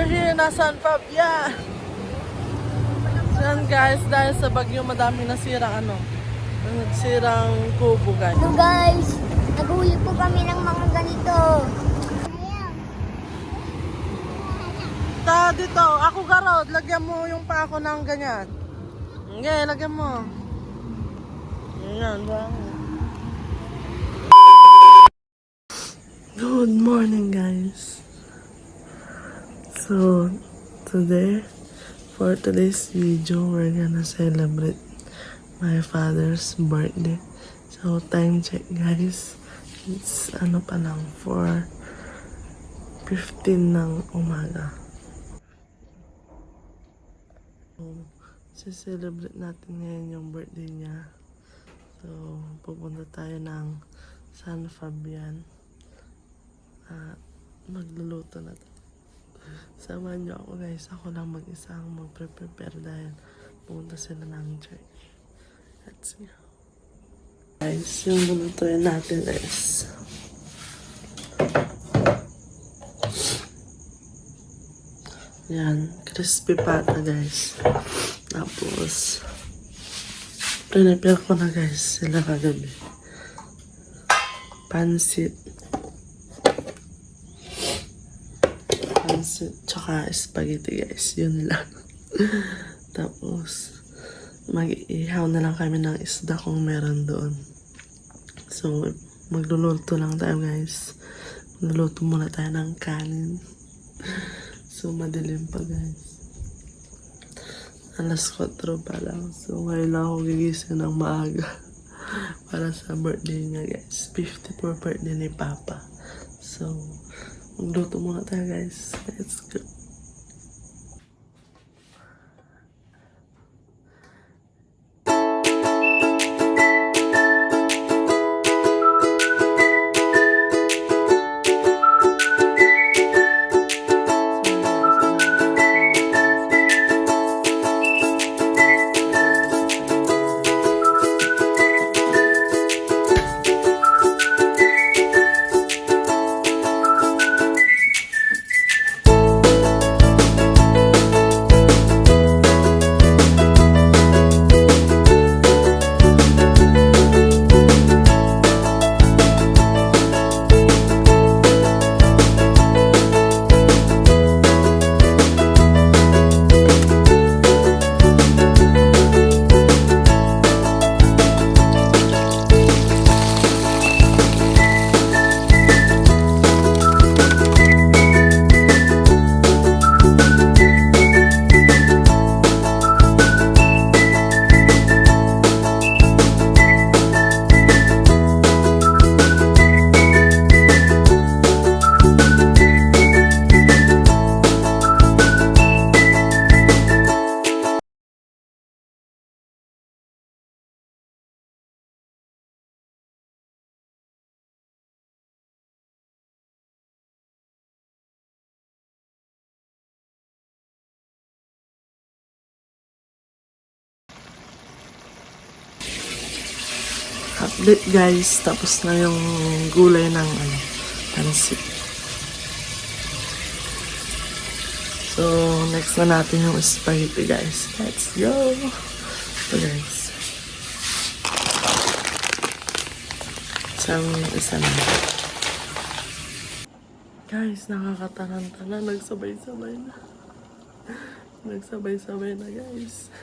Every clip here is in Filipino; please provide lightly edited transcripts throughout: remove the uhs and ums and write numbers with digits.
are here na San Fabian. Yan guys, dahil sa bagyo madami nasirang nasirang kubo guys. So guys, nag-uwi po kami ng mga ganito. Ta dito, ako garod, lagyan mo yung pa ako ng ganyan. Okay, lagyan mo. Ganyan ba? Good morning guys. So today, for today's video, we're gonna celebrate my father's birthday. So time check guys, it's pa lang, 4:15 ng umaga. So celebrate natin ngayon yung birthday niya. So pupunta tayo ng San Fabian at magluluto na tayo. Samahan niyo ako guys. Ako lang mag-isa ang mag-prepare dahil pumunta sila ng church. Let's go. Guys, yung lulutuin natin is yan, crispy pata guys. Tapos prepare ko na guys sila kagabi. Pansit tsaka spaghetti guys, yun lang. Tapos mag-ihaw na lang kami ng isda kung meron doon. So magluluto lang tayo guys. Magluluto muna tayo ng kanin. So madilim pa guys, alas 4 pa lang. So ngayon lang ako gigising ng maaga para sa birthday niya guys, 54 birthday ni Papa. So magluto muna tayo guys. Let's go. Update guys, tapos na yung gulay ng pansit. So next na natin yung spaghetti guys. Let's go. So guys, isa na guys, nakakatarantala, nagsabay-sabay na. Nagsabay-sabay na guys.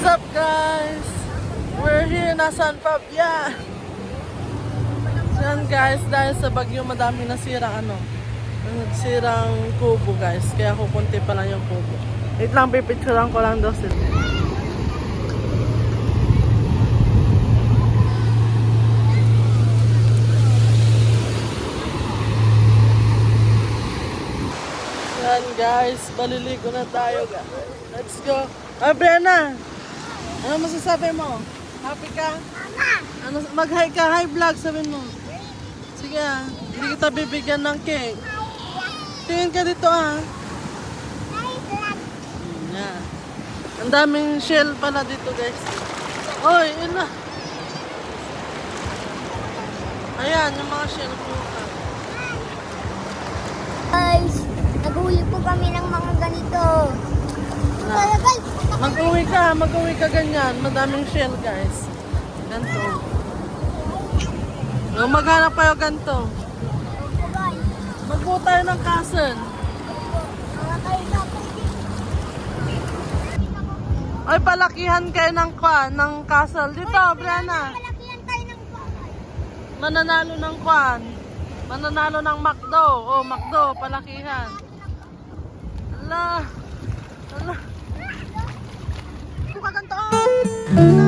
up guys? We're here na San Fabian. Yan guys, dahil sa bagyo madami nasirang nasirang kubo guys. Kaya kukunti pa lang yung kubo. Wait lang, pipicturean ko lang daw sila. Yan guys, baliligo na tayo guys. Let's go. Ah, Brenna! Ano masasabi mo? Happy ka? Ano, mag-hi ka, hi vlog, sabihin mo. Sige hindi kita bibigyan ng cake. Tingin ka dito Yan. Ang daming shell pala dito guys. Oy, yun na. Ayan, yung mga shell po. Guys, nag-uwi po kami ng mga ganito. Guys, Mag-uwi ka ganyan. Madaming shell guys. Ganto. Maghanap kayo ganto. guys. Magbuo tayo ng castle. Ay, palakihan kayo ng castle. Dito, Brianna. Malakihan tayo ng bahay. Mananalo ng kwan. Mananalo ng McDo. Oh, McDo, palakihan. Ala. Ala. Buka ganto.